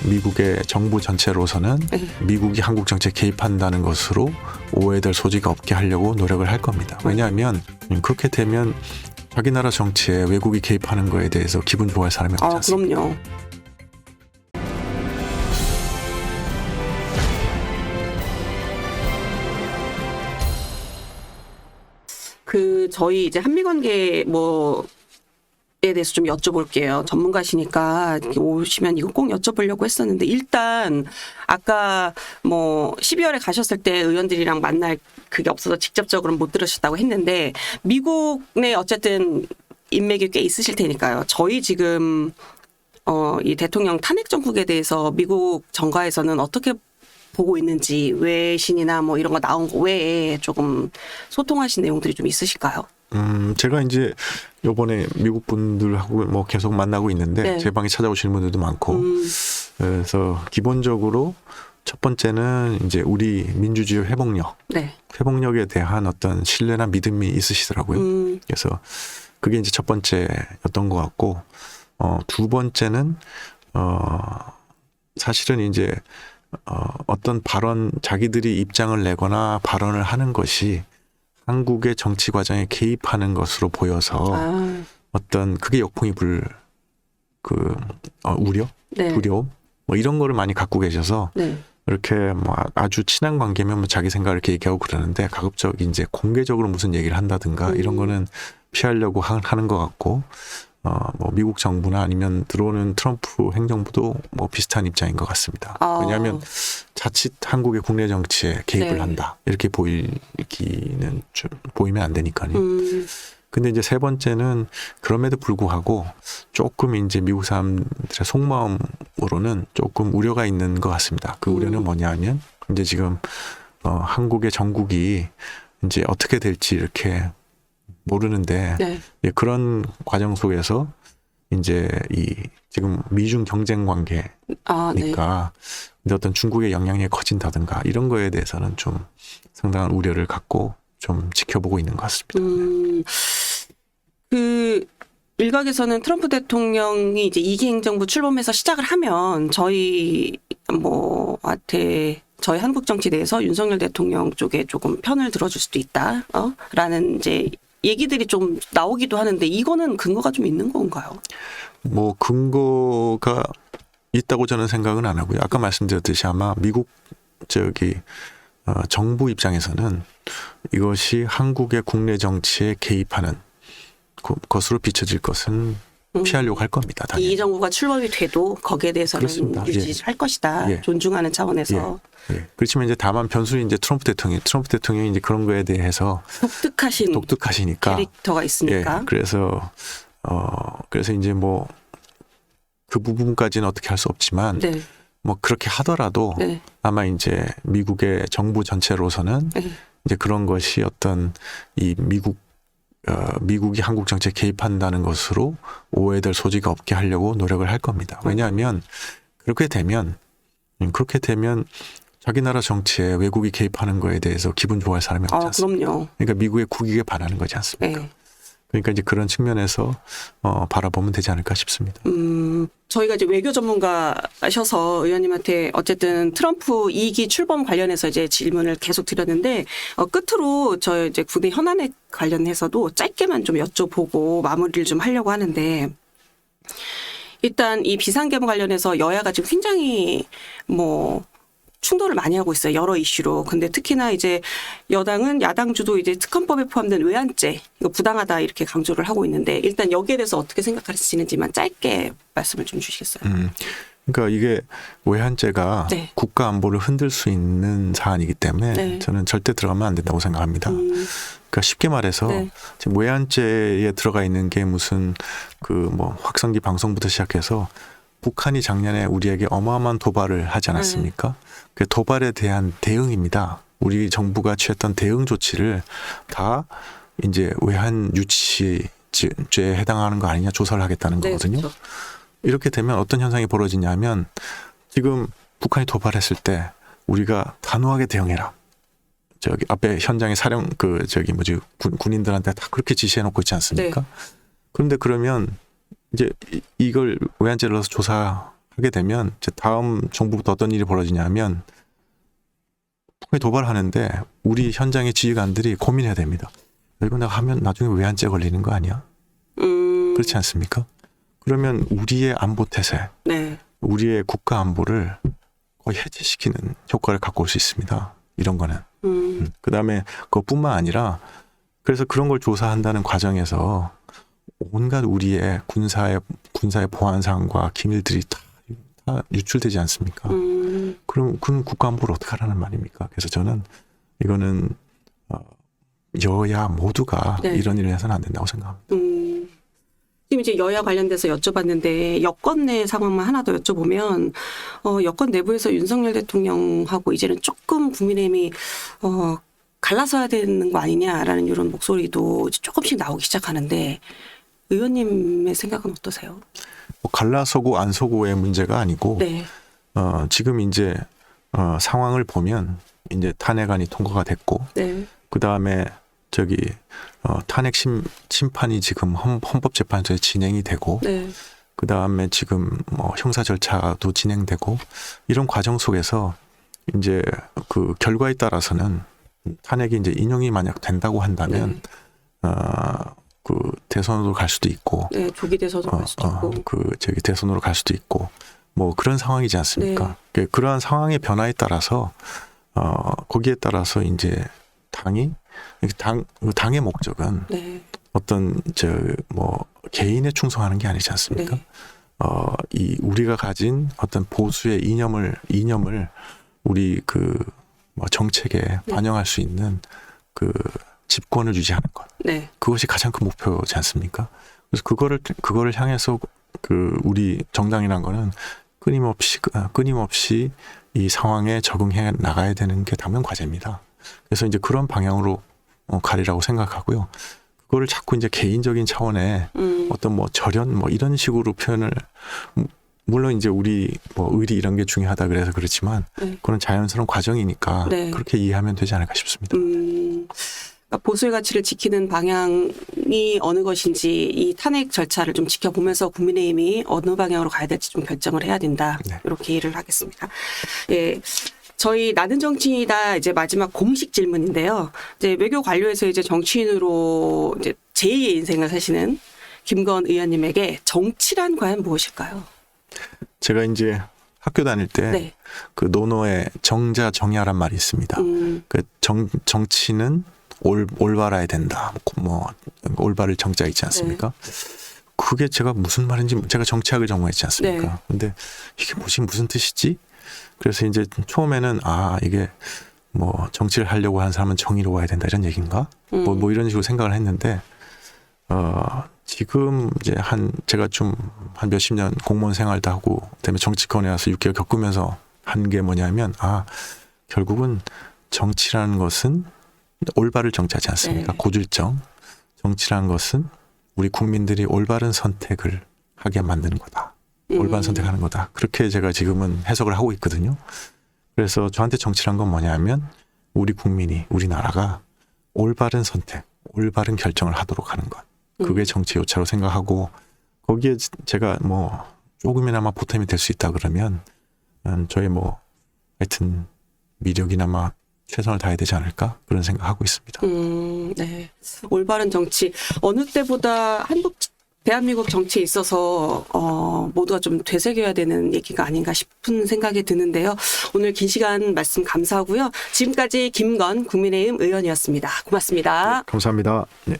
미국의 정부 전체로서는 미국이 한국 정치에 개입한다는 것으로 오해될 소지가 없게 하려고 노력을 할 겁니다. 왜냐하면 그렇게 되면 자기 나라 정치에 외국이 개입하는 거에 대해서 기분 좋아할 사람이 없지 않습니까? 그럼요. 저희 이제 한미 관계 에 대해서 좀 여쭤볼게요. 전문가시니까 이렇게 오시면 이거 꼭 여쭤보려고 했었는데 일단 아까 12월에 가셨을 때 의원들이랑 만날 그게 없어서 직접적으로 못 들으셨다고 했는데 미국 내 어쨌든 인맥이 꽤 있으실 테니까요. 저희 지금 이 대통령 탄핵 정국에 대해서 미국 정가에서는 어떻게 보고 있는지 외신이나 이런 거 나온 거 외에 조금 소통하신 내용들이 좀 있으실까요? 제가 이제 요번에 미국 분들하고 계속 만나고 있는데 네. 제 방에 찾아오시는 분들도 많고 그래서 기본적으로 첫 번째는 이제 우리 민주주의 네. 회복력에 대한 어떤 신뢰나 믿음이 있으시더라고요. 그래서 그게 이제 첫 번째였던 것 같고 두 번째는 사실은 이제 어떤 발언 자기들이 입장을 내거나 발언을 하는 것이 한국의 정치 과정에 개입하는 것으로 보여서 어떤 그게 역풍이 불 우려, 네. 두려움 이런 거를 많이 갖고 계셔서 네. 이렇게 아주 친한 관계면 자기 생각을 이렇게 얘기하고 그러는데 가급적 이제 공개적으로 무슨 얘기를 한다든가 이런 거는 피하려고 하는 것 같고 미국 정부나 아니면 들어오는 트럼프 행정부도 비슷한 입장인 것 같습니다. 왜냐하면 자칫 한국의 국내 정치에 개입을 네. 한다 이렇게 보이기는 좀 보이면 안 되니까요. 근데 이제 세 번째는 그럼에도 불구하고 조금 이제 미국 사람들의 속마음으로는 조금 우려가 있는 것 같습니다. 그 우려는 뭐냐하면 이제 지금 한국의 정국이 이제 어떻게 될지 이렇게 모르는데 네. 그런 과정 속에서 이제 이 지금 미중 경쟁 관계니까 네. 근데 어떤 중국의 영향력이 커진다든가 이런 거에 대해서는 좀 상당한 우려를 갖고 좀 지켜보고 있는 것 같습니다. 그 일각에서는 트럼프 대통령이 이제 2기 행정부 출범해서 시작을 하면 저희 저희 한국 정치 내에서 윤석열 대통령 쪽에 조금 편을 들어줄 수도 있다. 라는 이제 얘기들이 좀 나오기도 하는데 이거는 근거가 좀 있는 건가요? 근거가 있다고 저는 생각은 안 하고요. 아까 말씀드렸듯이 아마 미국 정부 입장에서는 이것이 한국의 국내 정치에 개입하는 것으로 비춰질 것은 피하려고 할 겁니다. 당연히. 이 정부가 출범이 돼도 거기에 대해서는 그렇습니다. 유지할 것이다. 예. 존중하는 차원에서. 예. 그렇지만 이제 다만 변수는 이제 트럼프 대통령이 이제 그런 거에 대해서 독특하시니까 캐릭터가 있으니까. 예. 그래서 이제 그 부분까지는 어떻게 할 수 없지만 네. 그렇게 하더라도 네. 아마 이제 미국의 정부 전체로서는 이제 그런 것이 어떤 이 미국이 한국 정치에 개입한다는 것으로 오해될 소지가 없게 하려고 노력을 할 겁니다. 왜냐하면 그렇게 되면 자기 나라 정치에 외국이 개입하는 거에 대해서 기분 좋아할 사람이 없지 않습니까? 그럼요. 그러니까 미국의 국익에 반하는 거지 않습니까? 네. 그러니까 이제 그런 측면에서 바라보면 되지 않을까 싶습니다. 저희가 이제 외교 전문가셔서 의원님한테 어쨌든 트럼프 2기 출범 관련해서 이제 질문을 계속 드렸는데 끝으로 저 이제 군의 현안에 관련해서도 짧게만 좀 여쭤보고 마무리를 좀 하려고 하는데 일단 이 비상계엄 관련해서 여야가 지금 굉장히 충돌을 많이 하고 있어요. 여러 이슈로. 근데 특히나 이제 여당은 야당 주도 이제 특검법에 포함된 외환죄 이거 부당하다 이렇게 강조를 하고 있는데 일단 여기에 대해서 어떻게 생각하시는지만 짧게 말씀을 좀 주시겠어요? 그러니까 이게 외환죄가 네. 국가 안보를 흔들 수 있는 사안이기 때문에 네. 저는 절대 들어가면 안 된다고 생각합니다. 그러니까 쉽게 말해서 네. 지금 외환죄에 들어가 있는 게 무슨 확성기 방송부터 시작해서 북한이 작년에 우리에게 어마어마한 도발을 하지 않았습니까? 그 도발에 대한 대응입니다. 우리 정부가 취했던 대응 조치를 다 이제 외환 유치죄에 해당하는 거 아니냐 조사를 하겠다는 거거든요. 그렇죠. 이렇게 되면 어떤 현상이 벌어지냐면 지금 북한이 도발했을 때 우리가 단호하게 대응해라. 앞에 현장에 군인들한테 다 그렇게 지시해놓고 있지 않습니까? 네. 그런데 그러면 이제 이걸 외환죄를 넣어서 조사하면 하게 되면 이제 다음 정부부터 어떤 일이 벌어지냐면 통해 도발하는데 우리 현장의 지휘관들이 고민해야 됩니다. 이거 내가 하면 나중에 외환죄 걸리는 거 아니야? 그렇지 않습니까? 그러면 우리의 안보 태세, 네. 우리의 국가 안보를 거의 해체시키는 효과를 갖고 올 수 있습니다. 이런 거는. 그다음에 그것뿐만 아니라 그래서 그런 걸 조사한다는 과정에서 온갖 우리의 군사의 보안상과 기밀들이 다 유출되지 않습니까? 그럼 그건 국가 안보를 어떻게 하라는 말입니까? 그래서 저는 이거는 여야 모두가 네. 이런 일을 해서는 안 된다고 생각합니다. 지금 이제 여야 관련돼서 여쭤봤는데 여권 내 상황만 하나 더 여쭤보면 여권 내부에서 윤석열 대통령하고 이제는 조금 국민의힘이 갈라서야 되는 거 아니냐라는 이런 목소리도 이제 조금씩 나오기 시작하는데 의원님의 생각은 어떠세요? 뭐 갈라서고 안 서고의 문제가 아니고 네. 지금 이제 상황을 보면 이제 탄핵안이 통과가 됐고 네. 그 다음에 저기 탄핵 심판이 지금 헌법재판소에 진행이 되고 네. 그 다음에 지금 뭐 형사 절차도 진행되고 이런 과정 속에서 이제 그 결과에 따라서는 탄핵이 이제 인용이 만약 된다고 한다면 그 대선으로 갈 수도 있고 네. 조기 대선으로 갈 수도 있고. 그 저기 대선으로 갈 수도 있고 뭐 그런 상황이지 않습니까? 그러한 상황의 변화에 따라서 거기에 따라서 이제 당의 목적은 네. 어떤 뭐 개인에 충성하는 게 아니지 않습니까? 네. 이 우리가 가진 어떤 보수의 이념을 우리 뭐 정책에 반영할 수 있는 그 집권을 유지하는 것. 네. 그것이 가장 큰 목표지 않습니까? 그래서 그거를 향해서 그 우리 정당이란 거는 끊임없이 이 상황에 적응해 나가야 되는 게 당면 과제입니다. 그래서 이제 그런 방향으로 가리라고 생각하고요. 그거를 자꾸 이제 개인적인 차원의 어떤 뭐 절연 뭐 이런 식으로 표현을 물론 이제 우리 뭐 의리 이런 게 중요하다 그래서 그렇지만 그런 자연스러운 과정이니까 그렇게 이해하면 되지 않을까 싶습니다. 그러니까 보수의 가치를 지키는 방향이 어느 것인지 이 탄핵 절차를 좀 지켜보면서 국민의힘이 어느 방향으로 가야 될지 좀 결정을 해야 된다. 네. 이렇게 이해를 하겠습니다. 예. 저희 나는 정치인이다 이제 마지막 공식 질문인데요. 이제 외교 관료에서 이제 정치인으로 이제 제2의 인생을 사시는 김건 의원님에게 정치란 과연 무엇일까요? 제가 이제 학교 다닐 때 그 논어에 정자 정야란 말이 있습니다. 그 정치는 올바라야 된다. 뭐 올바를 정자 있지 않습니까? 그게 제가 무슨 말인지 제가 정치학을 전공했지 않습니까? 근데 이게 무슨 뜻이지? 그래서 이제 처음에는 이게 뭐 정치를 하려고 하는 사람은 정의로워야 된다 이런 얘기인가? 뭐 이런 식으로 생각을 했는데 지금 이제 제가 좀 한 몇십 년 공무원 생활도 하고 그다음에 정치권에 와서 6개월 겪으면서 한 게 뭐냐면 결국은 정치라는 것은 올바를 정치하지 않습니까? 고질정. 정치라는 것은 우리 국민들이 올바른 선택을 하게 만드는 거다. 올바른 선택하는 거다. 그렇게 제가 지금은 해석을 하고 있거든요. 그래서 저한테 정치란 건 뭐냐면 우리 국민이 우리나라가 올바른 선택, 올바른 결정을 하도록 하는 것. 그게 정치 요차로 생각하고 거기에 제가 뭐 조금이나마 보탬이 될 수 있다 그러면 저희 뭐 하여튼 미력이나마 최선을 다해야 되지 않을까 그런 생각하고 있습니다. 네. 올바른 정치 어느 때보다 대한민국 정치에 있어서 모두가 좀 되새겨야 되는 얘기가 아닌가 싶은 생각이 드는데요. 오늘 긴 시간 말씀 감사하고요. 지금까지 김건 국민의힘 의원이었습니다. 고맙습니다. 네, 감사합니다. 네.